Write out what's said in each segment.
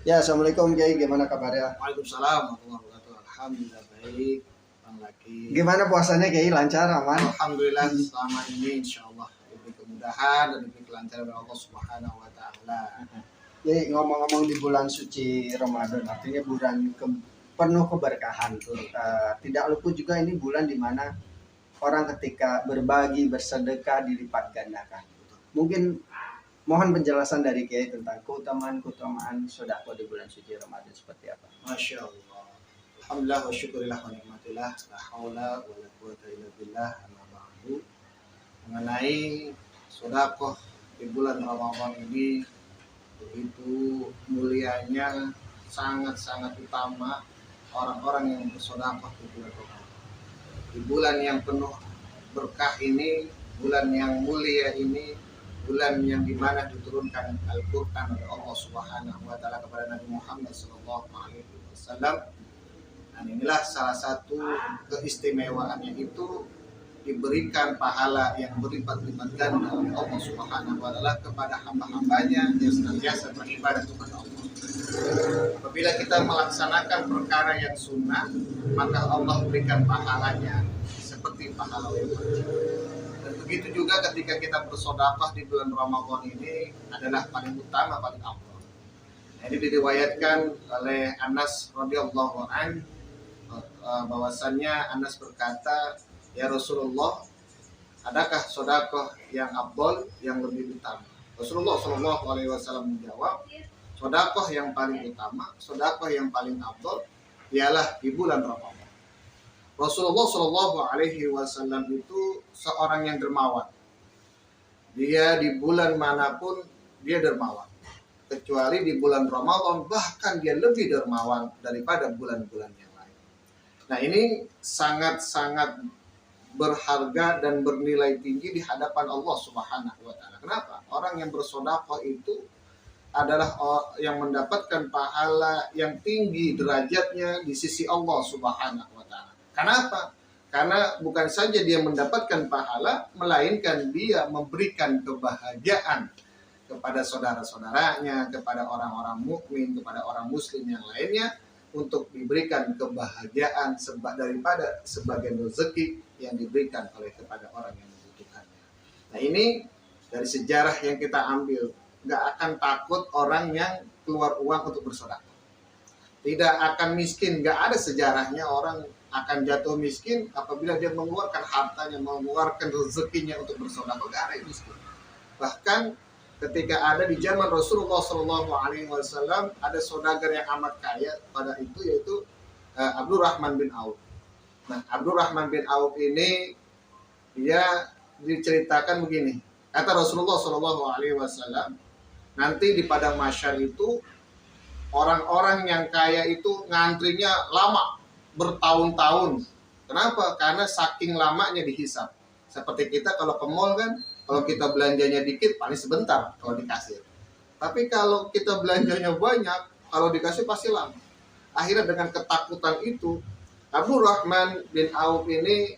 Ya, Assalamualaikum Kiai, gimana kabarnya? Waalaikumsalam warahmatullahi wabarakatuh. Alhamdulillah baik, Bang Laki. Gimana puasanya Kiai, lancar, aman? Alhamdulillah selama ini insya Allah diberi kemudahan dan diberi kelancaran oleh Allah Subhanahu wa Ta'ala. Kiai, ngomong-ngomong di bulan suci Ramadan, artinya bulan penuh keberkahan tuh. Tidak luput juga ini bulan dimana orang ketika berbagi, bersedekah dilipat gandakan. Mungkin mohon penjelasan dari Kiai tentang keutamaan sedekah di bulan suci Ramadan seperti apa? Masya Allah. Alhamdulillah wa syukurillah wa nikmatillah. La haula wa la quwata illa billah. Amma ba'du. Mengenai sedekah di bulan Ramadan ini begitu mulianya, sangat-sangat utama orang-orang yang bersedekah di bulan Ramadan. Di bulan yang penuh berkah ini, bulan yang mulia ini, bulan yang dimana diturunkan Al-Quran oleh Allah Subhanahu wa Ta'ala kepada Nabi Muhammad SAW. Dan inilah salah satu keistimewaannya itu diberikan pahala yang berlipat-lipat ganda oleh Allah Subhanahu wa Ta'ala kepada hamba-hambanya yang senantiasa beribadah kepada Allah. Apabila kita melaksanakan perkara yang sunnah, maka Allah berikan pahalanya seperti pahala yang wajib. Dan begitu juga ketika kita bersedekah di bulan Ramadan ini adalah paling utama, paling afdal. Ini diriwayatkan oleh Anas radhiyallahu an bahwasannya Anas berkata, "Ya Rasulullah, adakah sedekah yang afdal, yang lebih utama?" Rasulullah Shallallahu alaihi wasallam menjawab, sedekah yang paling utama, sedekah yang paling afdal ialah di bulan Ramadan. Rasulullah Shallallahu Alaihi Wasallam itu seorang yang dermawan. Dia di bulan manapun dia dermawan, kecuali di bulan Ramadan bahkan dia lebih dermawan daripada bulan-bulan yang lain. Nah ini sangat-sangat berharga dan bernilai tinggi di hadapan Allah Subhanahu Wa Taala. Kenapa? Orang yang bersedekah itu adalah yang mendapatkan pahala yang tinggi derajatnya di sisi Allah Subhanahu Wa Taala. Kenapa? Karena bukan saja dia mendapatkan pahala, melainkan dia memberikan kebahagiaan kepada saudara-saudaranya, kepada orang-orang mukmin, kepada orang muslim yang lainnya, untuk diberikan kebahagiaan daripada sebagian rezeki yang diberikan oleh kepada orang yang membutuhkannya. Nah ini dari sejarah yang kita ambil, nggak akan takut orang yang keluar uang untuk bersedekah. Tidak akan miskin, nggak ada sejarahnya orang akan jatuh miskin apabila dia mengeluarkan hartanya, mengeluarkan rezekinya untuk bersedekah. Nggak ada yang miskin. Bahkan ketika ada di zaman Rasulullah Shallallahu Alaihi Wasallam ada saudagar yang amat kaya pada itu, yaitu Abdurrahman bin Auf. Nah Abdurrahman bin Auf ini dia diceritakan begini, kata Rasulullah Shallallahu Alaihi Wasallam, nanti di padang mahsyar itu orang-orang yang kaya itu ngantrinya lama, bertahun-tahun. Kenapa? Karena saking lamanya dihisap. Seperti kita kalau ke mall kan, kalau kita belanjanya dikit paling sebentar kalau di kasir. Tapi kalau kita belanjanya banyak, kalau dikasih pasti lama. Akhirnya dengan ketakutan itu, Abdurrahman bin Auf ini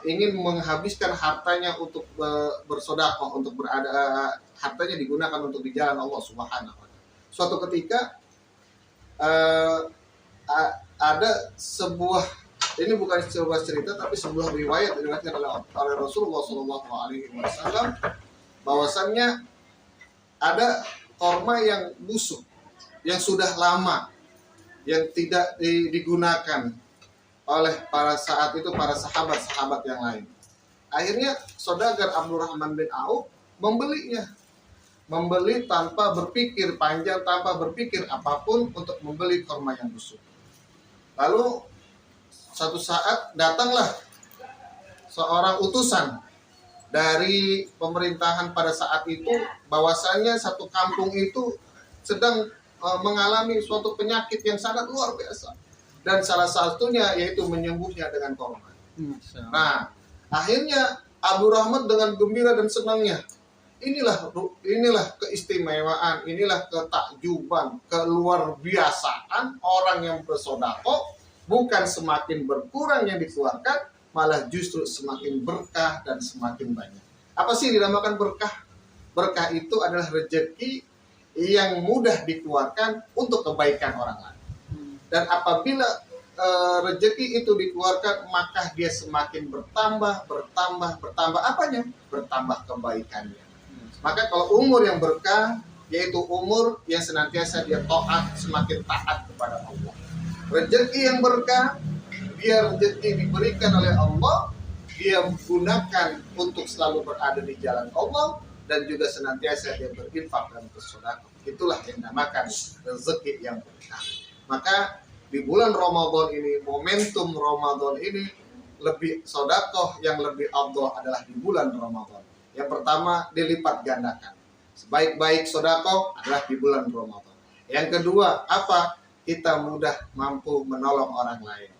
ingin menghabiskan hartanya untuk bersedekah, untuk hartanya digunakan untuk di jalan Allah Subhanahu wa Ta'ala. Suatu ketika ada sebuah, ini bukan sebuah cerita tapi sebuah riwayat diriwayatkan oleh Rasulullah Shallallahu Alaihi Wasallam bahwasannya ada korma yang busuk, yang sudah lama, yang tidak digunakan oleh para sahabat-sahabat yang lain. Akhirnya saudagar Abdurrahman bin Auf membeli tanpa berpikir panjang, tanpa berpikir apapun untuk membeli korma yang busuk. Lalu satu saat datanglah seorang utusan dari pemerintahan pada saat itu, bahwasannya satu kampung itu sedang mengalami suatu penyakit yang sangat luar biasa, dan salah satunya yaitu menyembuhnya dengan korma. Nah akhirnya Abdurrahman dengan gembira dan senangnya, inilah keistimewaan, inilah ketakjuban, keluar biasaan orang yang bersedekah. Bukan semakin berkurang yang dikeluarkan, malah justru semakin berkah dan semakin banyak. Apa sih dinamakan berkah? Berkah itu adalah rezeki yang mudah dikeluarkan untuk kebaikan orang lain. Dan apabila rezeki itu dikeluarkan, maka dia semakin bertambah apanya? Bertambah kebaikannya. Maka kalau umur yang berkah, yaitu umur yang senantiasa dia taat, semakin taat kepada Allah. Rezeki yang berkah, dia rezeki diberikan oleh Allah, dia gunakan untuk selalu berada di jalan Allah, dan juga senantiasa dia berinfak dan bersedekah. Itulah yang dinamakan rezeki yang berkah. Maka di bulan Ramadan ini, momentum Ramadan ini, lebih sedekah yang lebih afdal adalah di bulan Ramadan. Yang pertama, dilipat gandakan. Sebaik-baik sedekah adalah di bulan Ramadan. Yang kedua, apa? Kita mudah mampu menolong orang lain.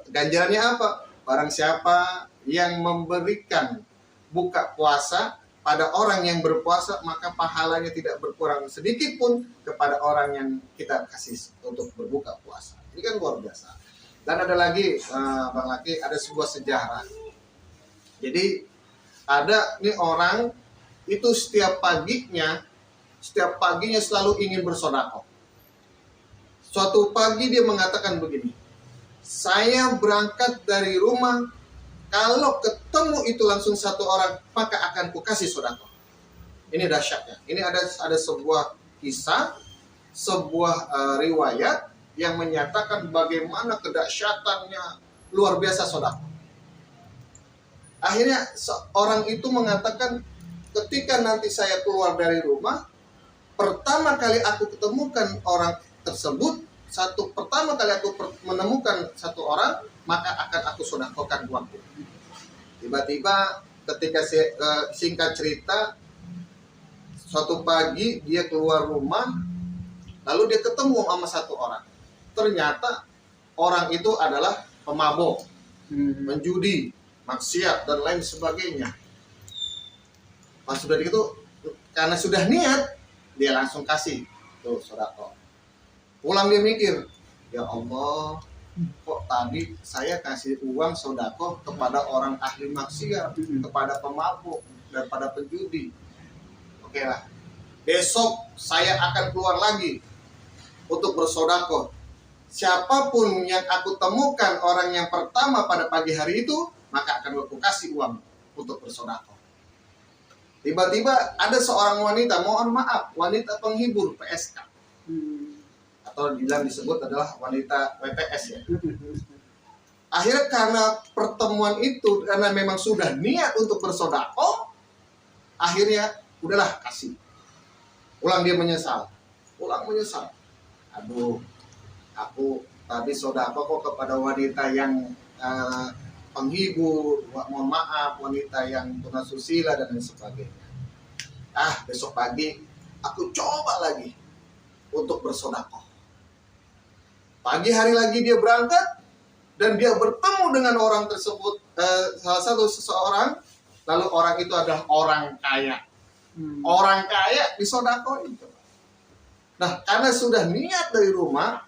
Ganjarannya apa? Barang siapa yang memberikan buka puasa pada orang yang berpuasa, maka pahalanya tidak berkurang sedikit pun kepada orang yang kita kasih untuk berbuka puasa. Ini kan luar biasa. Dan ada lagi, Bang Laki, ada sebuah sejarah. Jadi ada nih orang itu setiap paginya selalu ingin bersedekah. Suatu pagi dia mengatakan begini, saya berangkat dari rumah, kalau ketemu itu langsung satu orang, maka akan kukasih sedekah. Ini dahsyatnya. Ini ada sebuah kisah, sebuah riwayat yang menyatakan bagaimana kedahsyatannya luar biasa sedekah. Akhirnya orang itu mengatakan, ketika nanti saya keluar dari rumah, pertama kali aku ketemukan orang tersebut, pertama kali aku menemukan satu orang, maka akan aku sedekahkan uangku. Tiba-tiba ketika singkat cerita, suatu pagi dia keluar rumah, lalu dia ketemu sama satu orang. Ternyata orang itu adalah pemabok, menjudi, maksiat dan lain sebagainya. Pas sudah itu, karena sudah niat, dia langsung kasih tuh sedekah. Pulang dia mikir, ya Allah, kok tadi saya kasih uang sedekah kepada orang ahli maksiat, kepada pemabuk dan pada penjudi. Oke lah, besok saya akan keluar lagi untuk bersedekah. Siapapun yang aku temukan orang yang pertama pada pagi hari itu, maka akan aku kasih uang untuk bersedekah. Tiba-tiba ada seorang wanita, mohon maaf, wanita penghibur PSK. Atau disebut adalah wanita WPS ya. Akhirnya karena pertemuan itu, karena memang sudah niat untuk bersedekah, akhirnya udahlah kasih. Pulang dia menyesal. Aduh, aku tadi sedekah kok kepada wanita yang penghibur, mohon maaf, wanita yang tunasusila dan lain sebagainya. Besok pagi aku coba lagi untuk bersedekah. Pagi hari lagi dia berangkat dan dia bertemu dengan orang tersebut, seseorang, lalu orang itu adalah orang kaya. Orang kaya disedekahin. Nah, karena sudah niat dari rumah,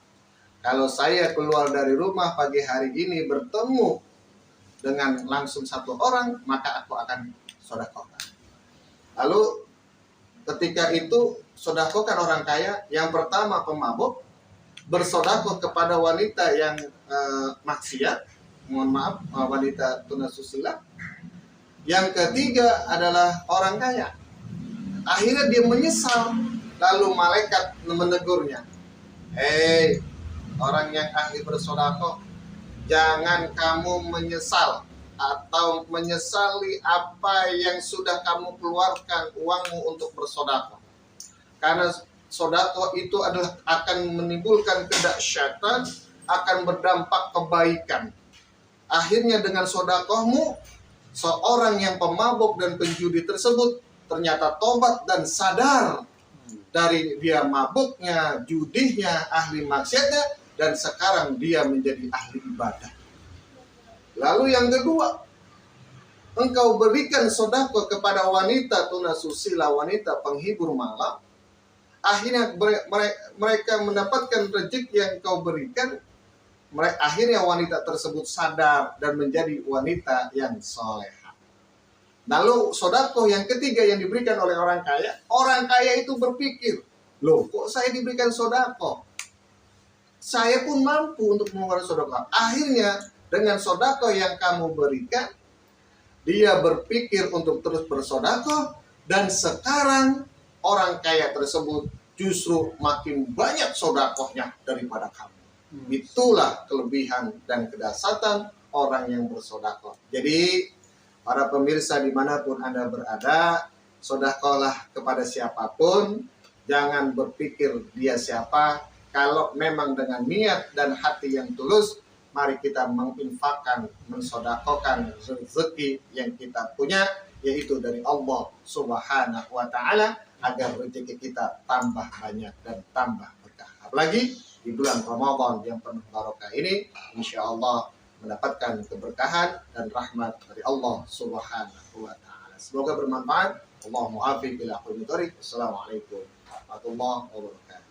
kalau saya keluar dari rumah pagi hari ini bertemu dengan langsung satu orang, maka aku akan sedekahkan. Lalu ketika itu sedekahkan orang kaya, yang pertama pemabuk, bersedekah kepada wanita yang maksiat, mohon maaf, wanita tunasusila. Yang ketiga adalah orang kaya. Akhirnya dia menyesal, lalu malaikat menegurnya. Hei, orang yang ahli bersedekah, jangan kamu menyesal atau menyesali apa yang sudah kamu keluarkan uangmu untuk bersedekah. Karena sedekah itu adalah akan menimbulkan kedahsyatan, akan berdampak kebaikan. Akhirnya dengan sedekahmu, seorang yang pemabuk dan penjudi tersebut ternyata tobat dan sadar dari dia mabuknya, judinya, ahli maksiatnya, dan sekarang dia menjadi ahli ibadah. Lalu yang kedua, engkau berikan sedekah kepada wanita tunasusila, wanita penghibur malam. Akhirnya mereka mendapatkan rezeki yang kau berikan. Akhirnya wanita tersebut sadar dan menjadi wanita yang soleha. Lalu sedekah yang ketiga yang diberikan oleh orang kaya itu berpikir, Loh, kok saya diberikan sodako? Saya pun mampu untuk mengeluarkan sodako. Akhirnya, dengan sodako yang kamu berikan, dia berpikir untuk terus bersodako, dan sekarang orang kaya tersebut justru makin banyak sodakohnya daripada kamu. Itulah kelebihan dan kedahsyatan orang yang bersodako. Jadi, para pemirsa dimanapun Anda berada, sodakolah kepada siapapun, jangan berpikir dia siapa. Kalau memang dengan niat dan hati yang tulus, mari kita menginfakkan, mensodakokan rezeki yang kita punya, yaitu dari Allah Subhanahu wa Ta'ala, agar rezeki kita tambah banyak dan tambah berkah. Apalagi di bulan Ramadan yang penuh barokah ini, insya Allah mendapatkan keberkahan dan rahmat dari Allah Subhanahu wa Ta'ala. Semoga bermanfaat. Allahumma afiq ila aqwamit thoriq. Assalamualaikum warahmatullahi wabarakatuh.